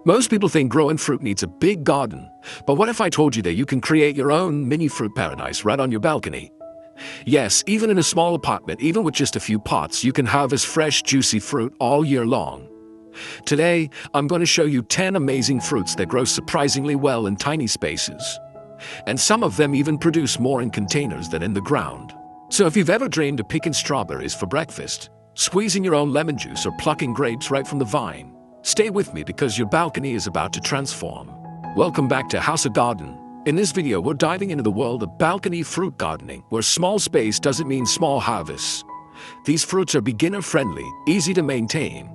Most people think growing fruit needs a big garden, but what if I told you that you can create your own mini fruit paradise right on your balcony? Yes, even in a small apartment, even with just a few pots, you can harvest fresh, juicy fruit all year long. Today, I'm going to show you 10 amazing fruits that grow surprisingly well in tiny spaces. And some of them even produce more in containers than in the ground. So if you've ever dreamed of picking strawberries for breakfast, squeezing your own lemon juice, or plucking grapes right from the vine, stay with me because your balcony is about to transform. Welcome back to House of Garden. In this video, we're diving into the world of balcony fruit gardening, where small space doesn't mean small harvests. These fruits are beginner-friendly, easy to maintain,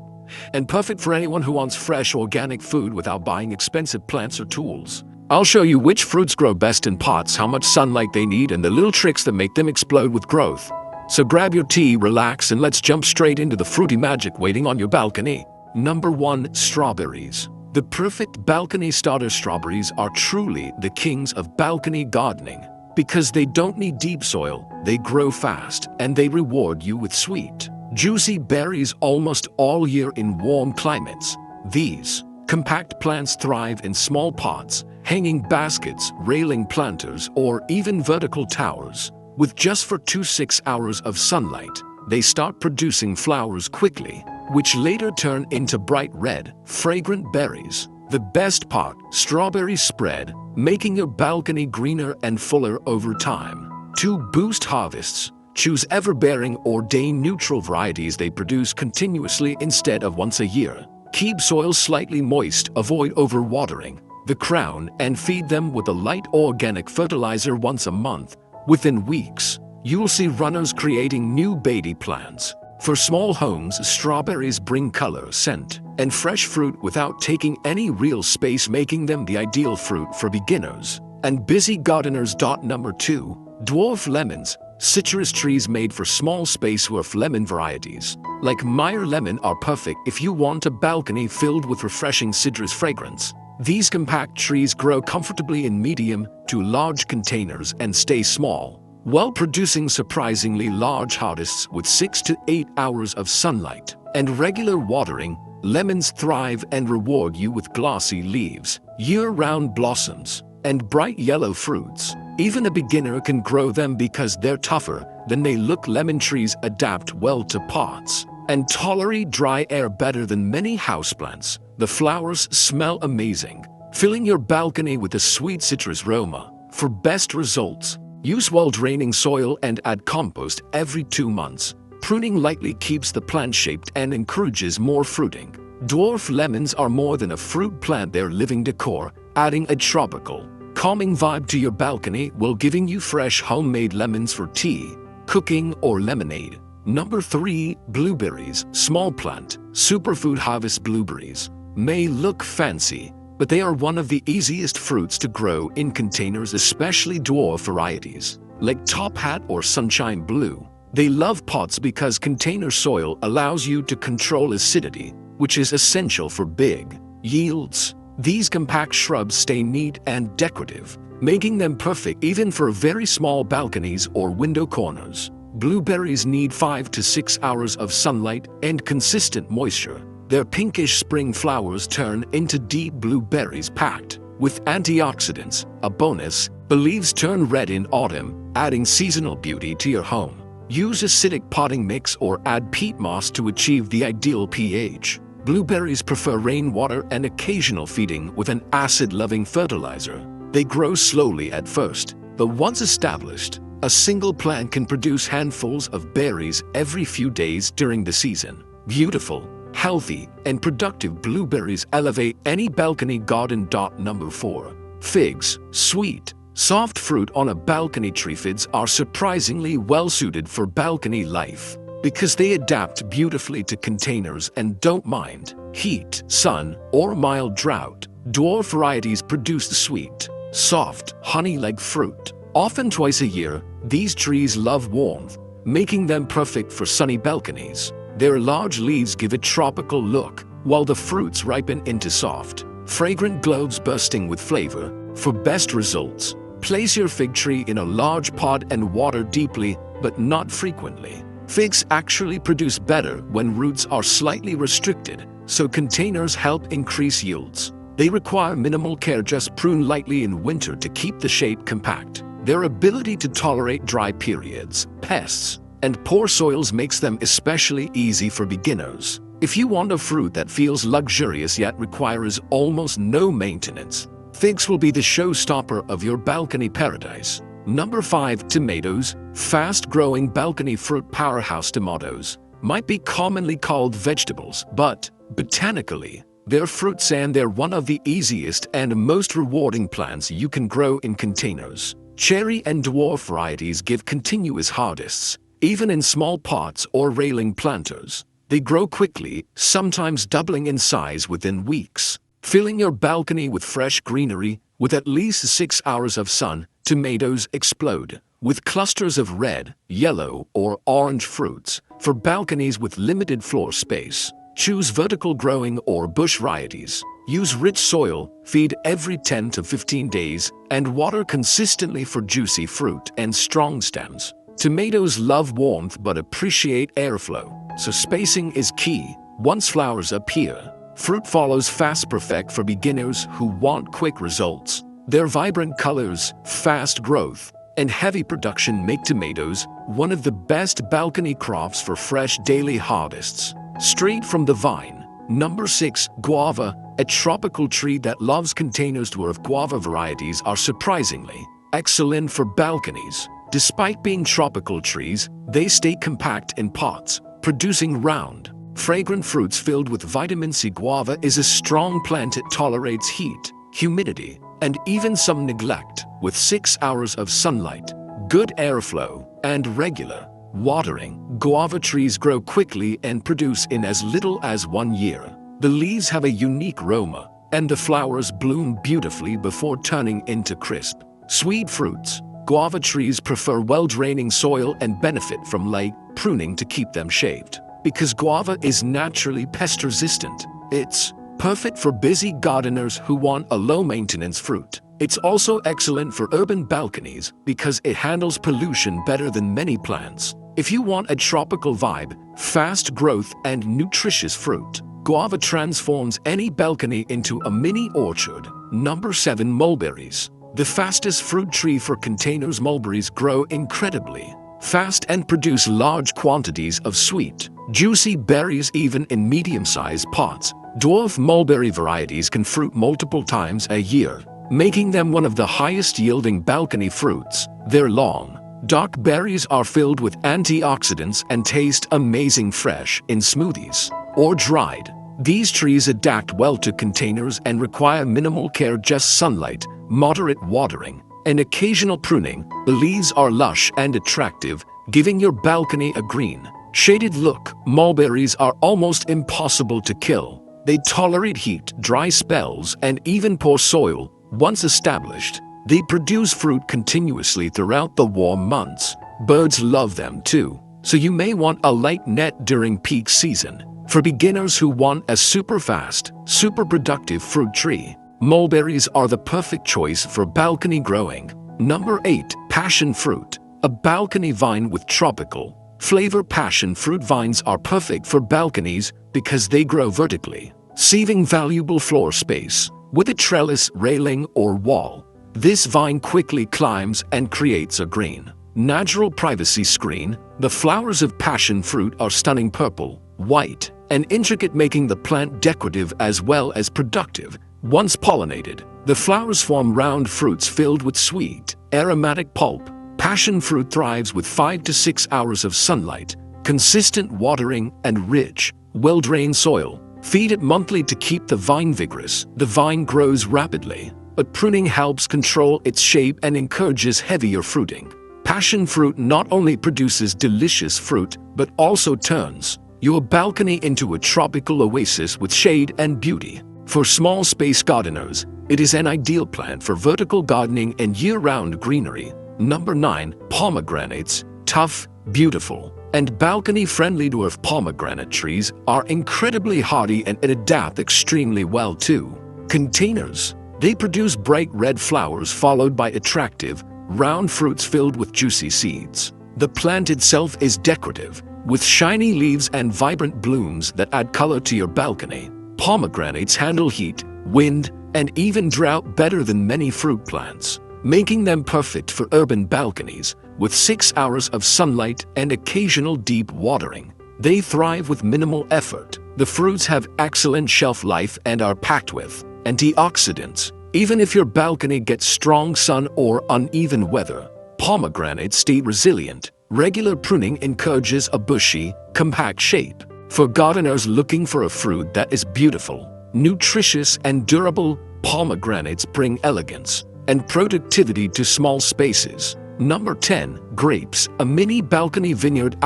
and perfect for anyone who wants fresh, organic food without buying expensive plants or tools. I'll show you which fruits grow best in pots, how much sunlight they need, and the little tricks that make them explode with growth. So grab your tea, relax, and let's jump straight into the fruity magic waiting on your balcony. Number 1. Strawberries. The perfect balcony starter. Strawberries are truly the kings of balcony gardening because they don't need deep soil, they grow fast, and they reward you with sweet, juicy berries almost all year in warm climates. These compact plants thrive in small pots, hanging baskets, railing planters, or even vertical towers. With just 4 to 6 hours of sunlight, they start producing flowers quickly, which later turn into bright red, fragrant berries. The best part, strawberries spread, making your balcony greener and fuller over time. To boost harvests, choose everbearing or day-neutral varieties. They produce continuously instead of once a year. Keep soil slightly moist, avoid overwatering the crown, and feed them with a light organic fertilizer once a month. Within weeks, you'll see runners creating new baby plants. For small homes, strawberries bring color, scent, and fresh fruit without taking any real space, making them the ideal fruit for beginners and busy gardeners. Number 2. Dwarf lemons. Citrus trees made for small space. Dwarf lemon varieties, like Meyer lemon, are perfect if you want a balcony filled with refreshing citrus fragrance. These compact trees grow comfortably in medium to large containers and stay small, while producing surprisingly large harvests with 6 to 8 hours of sunlight and regular watering. Lemons thrive and reward you with glossy leaves, year-round blossoms, and bright yellow fruits. Even a beginner can grow them because they're tougher than they look. Lemon trees adapt well to pots and tolerate dry air better than many houseplants. The flowers smell amazing, filling your balcony with a sweet citrus aroma. For best results, use well-draining soil and add compost every 2 months. Pruning lightly keeps the plant shaped and encourages more fruiting. Dwarf lemons are more than a fruit plant, they're living decor, adding a tropical, calming vibe to your balcony while giving you fresh homemade lemons for tea, cooking, or lemonade. Number 3. Blueberries. Small plant, superfood. Harvest blueberries may look fancy, but they are one of the easiest fruits to grow in containers, especially dwarf varieties like Top Hat or Sunshine Blue. They love pots because container soil allows you to control acidity, which is essential for big yields. These compact shrubs stay neat and decorative, making them perfect even for very small balconies or window corners. Blueberries need 5 to 6 hours of sunlight and consistent moisture. Their pinkish spring flowers turn into deep blueberries packed with antioxidants. A bonus, the leaves turn red in autumn, adding seasonal beauty to your home. Use acidic potting mix or add peat moss to achieve the ideal pH. Blueberries prefer rainwater and occasional feeding with an acid-loving fertilizer. They grow slowly at first, but once established, a single plant can produce handfuls of berries every few days during the season. Beautiful, healthy, and productive blueberries elevate any balcony garden. Number 4. Figs. Sweet, soft fruit on a balcony tree. Figs are surprisingly well suited for balcony life because they adapt beautifully to containers and don't mind heat, sun, or mild drought. Dwarf varieties produce the sweet, soft, honey-like fruit. Often twice a year, these trees love warmth, making them perfect for sunny balconies. Their large leaves give a tropical look, while the fruits ripen into soft, fragrant globes bursting with flavor. For best results, place your fig tree in a large pot and water deeply, but not frequently. Figs actually produce better when roots are slightly restricted, so containers help increase yields. They require minimal care, just prune lightly in winter to keep the shade compact. Their ability to tolerate dry periods, pests, and poor soils makes them especially easy for beginners. If you want a fruit that feels luxurious yet requires almost no maintenance, figs will be the showstopper of your balcony paradise. Number 5. Tomatoes. Fast-growing balcony fruit powerhouse. Tomatoes might be commonly called vegetables, but botanically, they're fruits, and they're one of the easiest and most rewarding plants you can grow in containers. Cherry and dwarf varieties give continuous harvests, even in small pots or railing planters. They grow quickly, sometimes doubling in size within weeks, filling your balcony with fresh greenery. With at least 6 hours of sun, tomatoes explode, with clusters of red, yellow, or orange fruits. For balconies with limited floor space, choose vertical growing or bush varieties. Use rich soil, feed every 10 to 15 days, and water consistently for juicy fruit and strong stems. Tomatoes love warmth but appreciate airflow, so spacing is key. Once flowers appear, fruit follows fast, perfect for beginners who want quick results. Their vibrant colors, fast growth, and heavy production make tomatoes one of the best balcony crops for fresh daily harvests, straight from the vine. Number 6. Guava. A tropical tree that loves containers. Dwarf guava varieties are surprisingly excellent for balconies. Despite being tropical trees, they stay compact in pots, producing round, fragrant fruits filled with vitamin C. Guava is a strong plant. It tolerates heat, humidity, and even some neglect. With 6 hours of sunlight, good airflow, and regular watering, guava trees grow quickly and produce in as little as 1 year. The leaves have a unique aroma, and the flowers bloom beautifully before turning into crisp, sweet fruits. Guava trees prefer well-draining soil and benefit from light pruning to keep them shaved. Because guava is naturally pest-resistant, it's perfect for busy gardeners who want a low-maintenance fruit. It's also excellent for urban balconies because it handles pollution better than many plants. If you want a tropical vibe, fast growth, and nutritious fruit, guava transforms any balcony into a mini orchard. Number 7. Mulberries. The fastest fruit tree for containers. Mulberries grow incredibly fast and produce large quantities of sweet, juicy berries even in medium-sized pots. Dwarf mulberry varieties can fruit multiple times a year, making them one of the highest-yielding balcony fruits. Their long, dark berries are filled with antioxidants and taste amazing fresh in smoothies or dried. These trees adapt well to containers and require minimal care, just sunlight, moderate watering, and occasional pruning. The leaves are lush and attractive, giving your balcony a green, shaded look. Mulberries are almost impossible to kill. They tolerate heat, dry spells, and even poor soil. Once established, they produce fruit continuously throughout the warm months. Birds love them too, so you may want a light net during peak season. For beginners who want a super fast, super productive fruit tree, mulberries are the perfect choice for balcony growing. Number 8. Passion fruit. A balcony vine with tropical flavor. Passion fruit vines are perfect for balconies because they grow vertically, saving valuable floor space. With a trellis, railing, or wall, this vine quickly climbs and creates a green, natural privacy screen. The flowers of passion fruit are stunning purple, white, and intricate, making the plant decorative as well as productive. Once pollinated, the flowers form round fruits filled with sweet, aromatic pulp. Passion fruit thrives with 5 to 6 hours of sunlight, consistent watering, and rich, well-drained soil. Feed it monthly to keep the vine vigorous. The vine grows rapidly, but pruning helps control its shape and encourages heavier fruiting. Passion fruit not only produces delicious fruit, but also turns your balcony into a tropical oasis with shade and beauty. For small space gardeners, it is an ideal plant for vertical gardening and year-round greenery. Number 9. Pomegranates. Tough, beautiful, and balcony-friendly. Dwarf pomegranate trees are incredibly hardy and adapt extremely well to containers. They produce bright red flowers followed by attractive, round fruits filled with juicy seeds. The plant itself is decorative, with shiny leaves and vibrant blooms that add color to your balcony. Pomegranates handle heat, wind, and even drought better than many fruit plants, making them perfect for urban balconies. With 6 hours of sunlight and occasional deep watering, they thrive with minimal effort. The fruits have excellent shelf life and are packed with antioxidants. Even if your balcony gets strong sun or uneven weather, pomegranates stay resilient. Regular pruning encourages a bushy, compact shape. For gardeners looking for a fruit that is beautiful, nutritious, and durable, pomegranates bring elegance and productivity to small spaces. Number 10. Grapes. A mini balcony vineyard.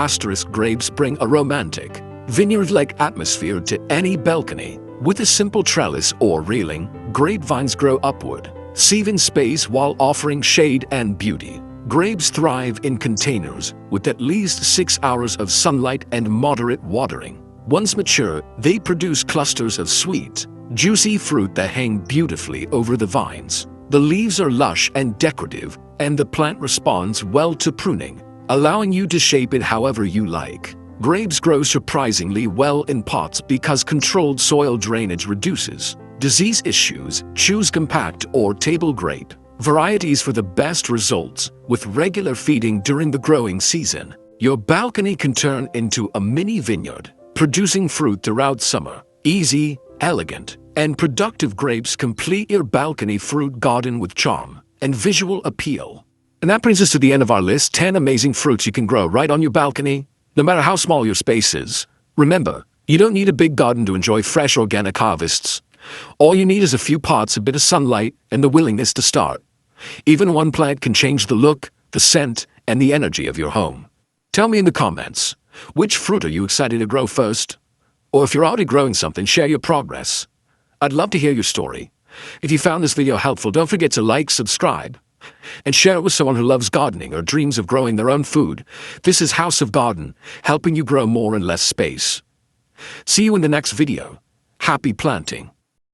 Grapes bring a romantic, vineyard-like atmosphere to any balcony. With a simple trellis or railing, grapevines grow upward, saving space while offering shade and beauty. Grapes thrive in containers with at least 6 hours of sunlight and moderate watering. Once mature, they produce clusters of sweet, juicy fruit that hang beautifully over the vines. The leaves are lush and decorative, and the plant responds well to pruning, allowing you to shape it however you like. Grapes grow surprisingly well in pots because controlled soil drainage reduces disease issues. Choose compact or table grape varieties for the best results. With regular feeding during the growing season, your balcony can turn into a mini vineyard, producing fruit throughout summer. Easy, elegant, and productive grapes complete your balcony fruit garden with charm and visual appeal. And that brings us to the end of our list: 10 amazing fruits you can grow right on your balcony, no matter how small your space is. Remember, you don't need a big garden to enjoy fresh organic harvests. All you need is a few pots, a bit of sunlight, and the willingness to start. Even one plant can change the look, the scent, and the energy of your home. Tell me in the comments, which fruit are you excited to grow first? Or if you're already growing something, share your progress. I'd love to hear your story. If you found this video helpful, don't forget to like, subscribe, and share it with someone who loves gardening or dreams of growing their own food. This is House of Garden, helping you grow more in less space. See you in the next video. Happy planting.